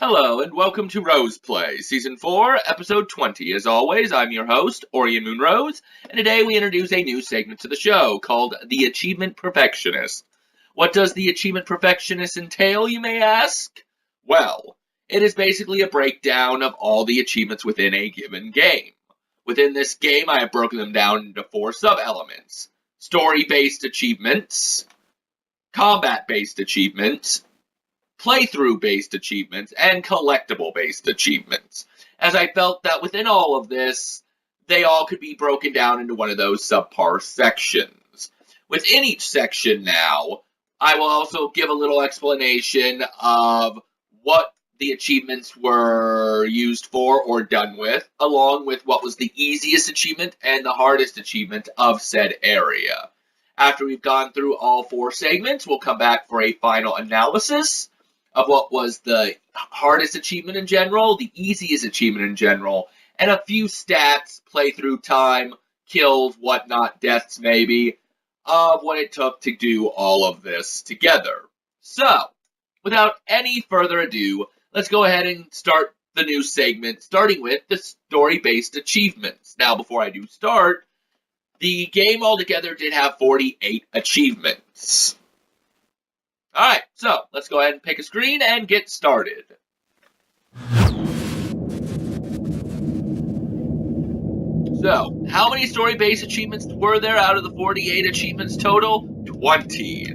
Hello, and welcome to Rose Play, Season 4, Episode 20. As always, I'm your host, Orion Moonrose, and today we introduce a new segment to the show called The Achievement Perfectionist. What does the Achievement Perfectionist entail, you may ask? Well, it is basically a breakdown of all the achievements within a given game. Within this game, I have broken them down into 4 sub-elements. Story-based achievements, combat-based achievements, playthrough-based achievements, and collectible-based achievements, as I felt that within all of this, they all could be broken down into one of those subpar sections. Within each section now, I will also give a little explanation of what the achievements were used for or done with, along with what was the easiest achievement and the hardest achievement of said area. After we've gone through all 4 segments, we'll come back for a final analysis of what was the hardest achievement in general, the easiest achievement in general, and a few stats, playthrough time, kills, whatnot, deaths maybe, of what it took to do all of this together. So, without any further ado, let's go ahead and start the new segment, starting with the story-based achievements. Now, before I do start, the game altogether did have 48 achievements. Alright, so let's go ahead and pick a screen and get started. So, how many story-based achievements were there out of the 48 achievements total? 20.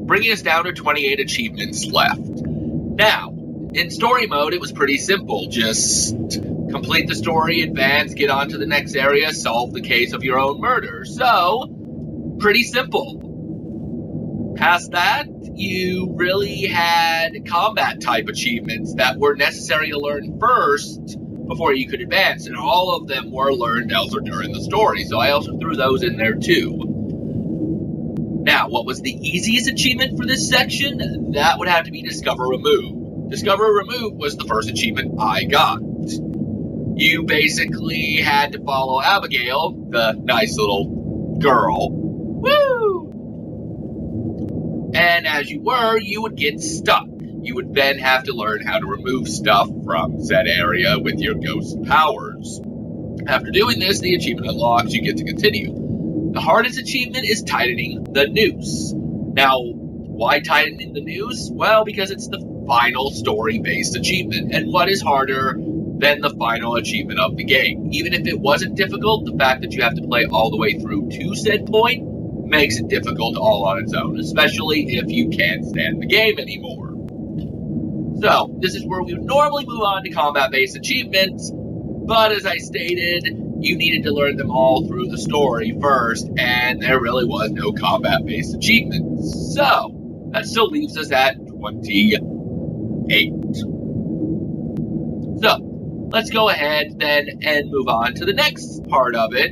Bringing us down to 28 achievements left. Now, in story mode, it was pretty simple. Just complete the story, advance, get on to the next area, solve the case of your own murder. So, pretty simple. Past that, you really had combat-type achievements that were necessary to learn first before you could advance, and all of them were learned elsewhere during the story, so I also threw those in there too. Now, what was the easiest achievement for this section? That would have to be Discover Remove. Discover Remove was the first achievement I got. You basically had to follow Abigail, the nice little girl. Woo! And as you were, you would get stuck. You would then have to learn how to remove stuff from said area with your ghost powers. After doing this, the achievement unlocks, you get to continue. The hardest achievement is tightening the noose. Now, why tightening the noose? Well, because it's the final story-based achievement. And what is harder than the final achievement of the game? Even if it wasn't difficult, the fact that you have to play all the way through to said point makes it difficult all on its own, especially if you can't stand the game anymore. So, this is where we would normally move on to combat-based achievements, but as I stated, you needed to learn them all through the story first, and there really was no combat-based achievements. So, that still leaves us at 28. So, let's go ahead then and move on to the next part of it,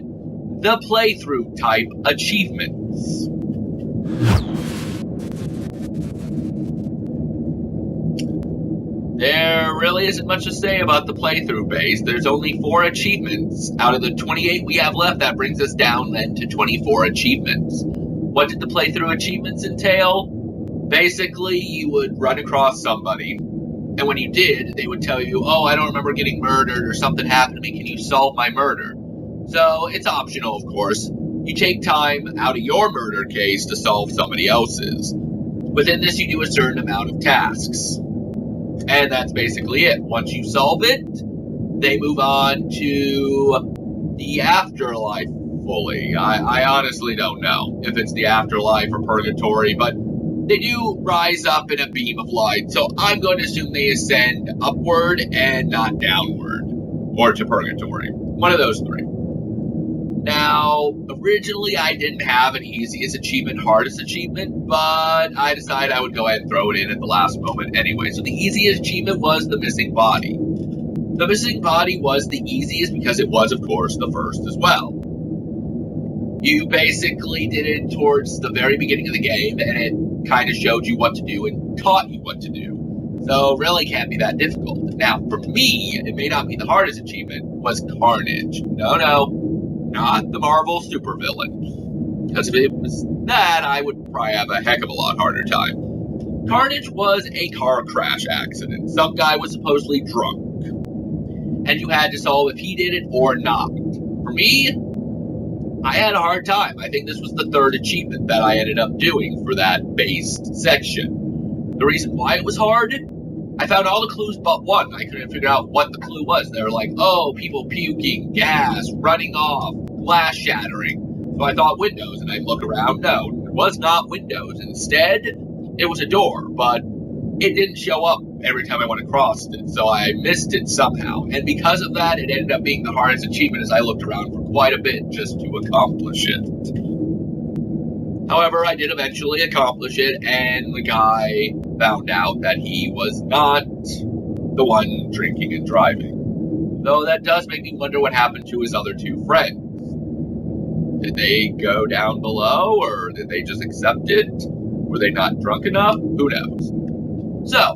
the playthrough type achievements. There really isn't much to say about the playthrough base. There's only 4 achievements. Out of the 28 we have left, that brings us down then to 24 achievements. What did the playthrough achievements entail? Basically, you would run across somebody, and when you did, they would tell you, oh, I don't remember getting murdered, or something happened to me, can you solve my murder? So, it's optional, of course. You take time out of your murder case to solve somebody else's. Within this, you do a certain amount of tasks. And that's basically it. Once you solve it, they move on to the afterlife fully. I honestly don't know if it's the afterlife or purgatory, but they do rise up in a beam of light, so I'm going to assume they ascend upward and not downward, or to purgatory. One of those 3. Now, originally I didn't have an easiest achievement, hardest achievement, but I decided I would go ahead and throw it in at the last moment anyway. So the easiest achievement was the missing body. The missing body was the easiest because it was, of course, the first as well. You basically did it towards the very beginning of the game, and it kind of showed you what to do and taught you what to do. So really can't be that difficult. Now, for me, it may not be the hardest achievement, was Carnage. No. Not the Marvel supervillain. Because if it was that, I would probably have a heck of a lot harder time. Carnage was a car crash accident. Some guy was supposedly drunk, and you had to solve if he did it or not. For me, I had a hard time. I think this was the third achievement that I ended up doing for that based section. The reason why it was hard, I found all the clues but one. I couldn't figure out what the clue was. They were like, oh, people puking, gas, running off, glass shattering. So I thought windows, and I look around. No, it was not windows. Instead, it was a door, but it didn't show up every time I went across it, so I missed it somehow. And because of that, it ended up being the hardest achievement as I looked around for quite a bit just to accomplish it. However, I did eventually accomplish it, and the guy found out that he was not the one drinking and driving. Though that does make me wonder what happened to his other two friends. Did they go down below, or did they just accept it? Were they not drunk enough? Who knows? So,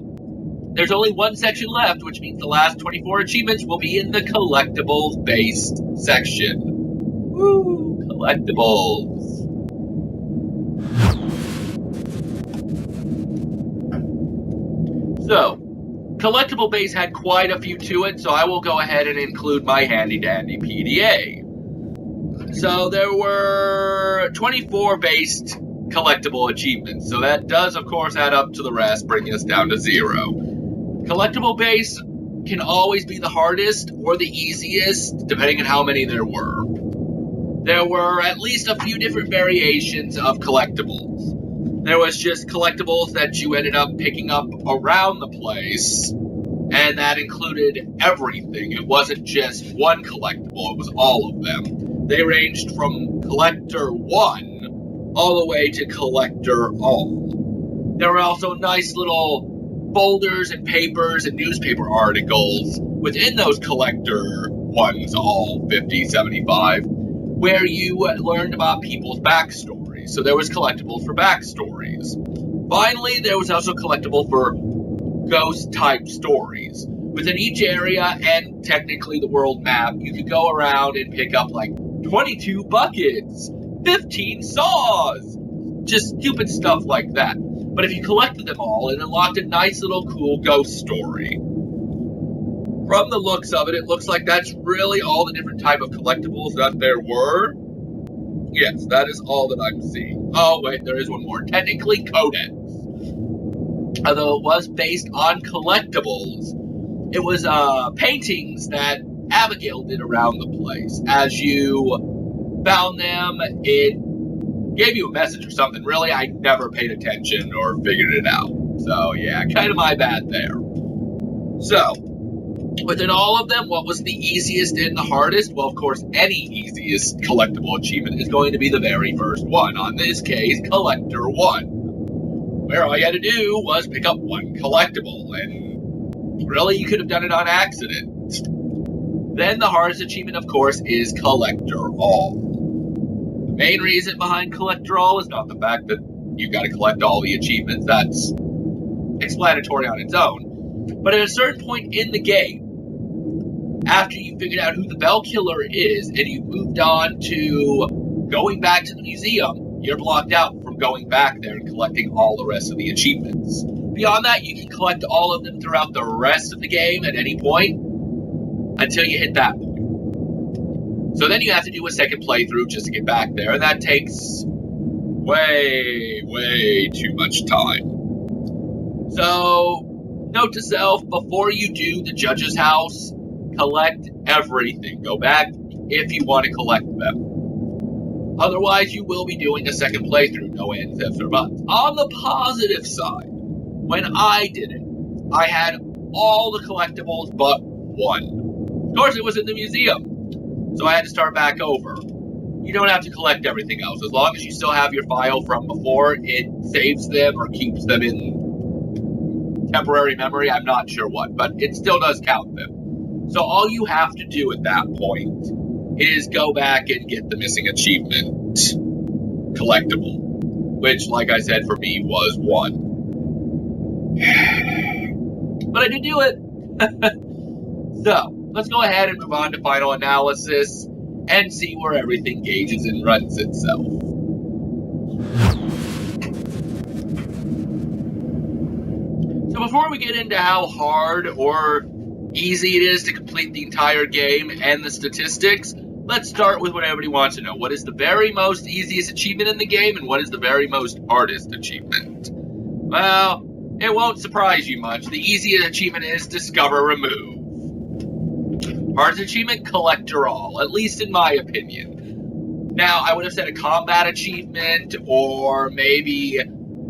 there's only one section left, which means the last 24 achievements will be in the collectibles-based section. Woo! Collectibles. So, collectible base had quite a few to it, so I will go ahead and include my handy-dandy PDA. So there were 24 based collectible achievements, so that does of course add up to the rest, bringing us down to 0. Collectible base can always be the hardest or the easiest, depending on how many there were. There were at least a few different variations of collectibles. There was just collectibles that you ended up picking up around the place, and that included everything. It wasn't just one collectible, it was all of them. They ranged from Collector 1 all the way to Collector All. There were also nice little folders and papers and newspaper articles within those Collector 1s, all 50, 75, where you learned about people's backstories. So there was collectibles for backstories. Finally, there was also collectible for ghost-type stories. Within each area, and technically the world map, you could go around and pick up like 22 buckets, 15 saws, just stupid stuff like that. But if you collected them all, it unlocked a nice little cool ghost story. From the looks of it, it looks like that's really all the different type of collectibles that there were. Yes, that is all that I'm seeing. Oh, wait, there is one more. Technically, Codex. Although it was based on collectibles, it was paintings that Abigail did around the place. As you found them, it gave you a message or something. Really, I never paid attention or figured it out. So, yeah, kind of my bad there. So, within all of them, what was the easiest and the hardest? Well, of course, any easiest collectible achievement is going to be the very first one. On this case, Collector 1. Where all you had to do was pick up one collectible, and really, you could have done it on accident. Then the hardest achievement, of course, is Collector All. The main reason behind Collector All is not the fact that you got to collect all the achievements. That's explanatory on its own. But at a certain point in the game, after you figured out who the Bell Killer is, and you've moved on to going back to the museum, you're blocked out from going back there and collecting all the rest of the achievements. Beyond that, you can collect all of them throughout the rest of the game at any point until you hit that point. So then you have to do a second playthrough just to get back there, and that takes way, way too much time. So, note to self, before you do the judge's house, collect everything. Go back if you want to collect them. Otherwise, you will be doing a second playthrough, no ands, ifs, or buts. On the positive side, when I did it, I had all the collectibles but one. Of course, it was in the museum, so I had to start back over. You don't have to collect everything else. As long as you still have your file from before, it saves them or keeps them in temporary memory. I'm not sure what, but it still does count them. So all you have to do at that point is go back and get the missing achievement collectible, which, like I said, for me was 1. But I did do it. So, let's go ahead and move on to final analysis and see where everything gauges and runs itself. So before we get into how hard or easy it is to complete the entire game and the statistics, let's start with what everybody wants to know. What is the very most easiest achievement in the game, and what is the very most hardest achievement? Well, it won't surprise you much. The easiest achievement is Discover Remove. Hardest achievement, Collector All, at least in my opinion. Now, I would have said a combat achievement or maybe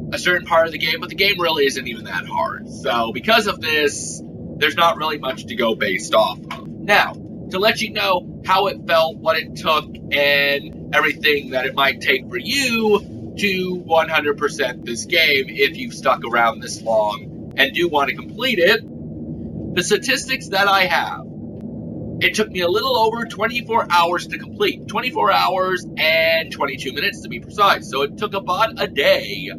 a certain part of the game, but the game really isn't even that hard. So because of this, there's not really much to go based off of. Now, to let you know how it felt, what it took, and everything that it might take for you to 100% this game if you've stuck around this long and do want to complete it, the statistics that I have, it took me a little over 24 hours to complete. 24 hours and 22 minutes to be precise. So it took about a day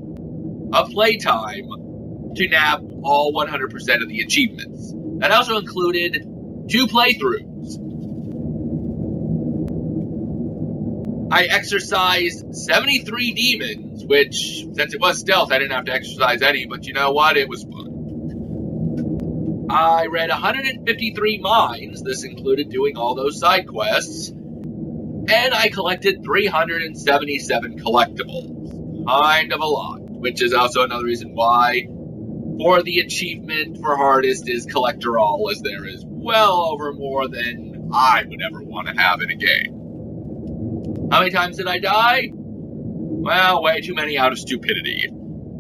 of playtime to nab all 100% of the achievements. That also included 2 playthroughs. I exercised 73 demons, which, since it was stealth, I didn't have to exercise any, but you know what? It was fun. I read 153 mines. This included doing all those side quests. And I collected 377 collectibles. Kind of a lot, which is also another reason why for the achievement for hardest is Collector All, as there is well over more than I would ever want to have in a game. How many times did I die? Well, way too many out of stupidity.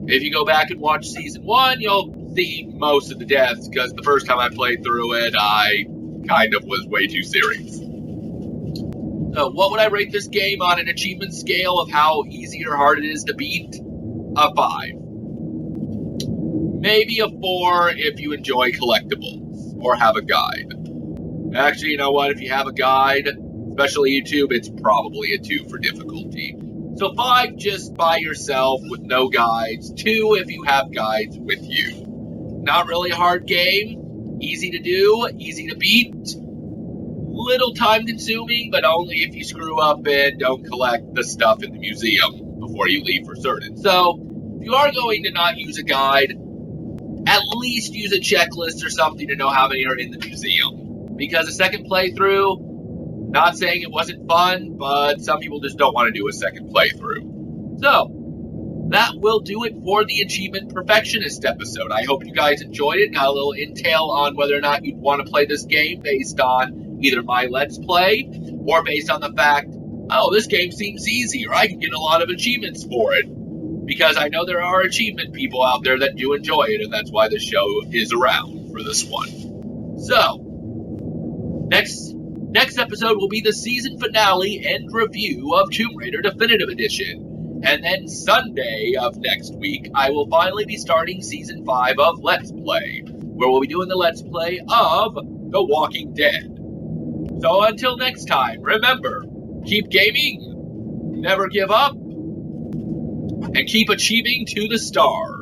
If you go back and watch Season 1, you'll see most of the deaths, because the first time I played through it, I kind of was way too serious. So, what would I rate this game on an achievement scale of how easy or hard it is to beat? A 5. Maybe a 4 if you enjoy collectibles or have a guide. Actually, you know what? If you have a guide, especially YouTube, it's probably a 2 for difficulty. So 5 just by yourself with no guides. 2 if you have guides with you. Not really a hard game. Easy to do, easy to beat. Little time consuming, but only if you screw up and don't collect the stuff in the museum before you leave for certain. So, if you are going to not use a guide, at least use a checklist or something to know how many are in the museum. Because a second playthrough, not saying it wasn't fun, but some people just don't want to do a second playthrough. So, that will do it for the Achievement Perfectionist episode. I hope you guys enjoyed it. Got a little intel on whether or not you'd want to play this game based on either my Let's Play or based on the fact, oh, this game seems easy, or I can get a lot of achievements for it. Because I know there are achievement people out there that do enjoy it, and that's why the show is around for this one. So, next episode will be the season finale and review of Tomb Raider Definitive Edition. And then Sunday of next week, I will finally be starting Season 5 of Let's Play, where we'll be doing the Let's Play of The Walking Dead. So until next time, remember, keep gaming, never give up, and keep achieving to the stars.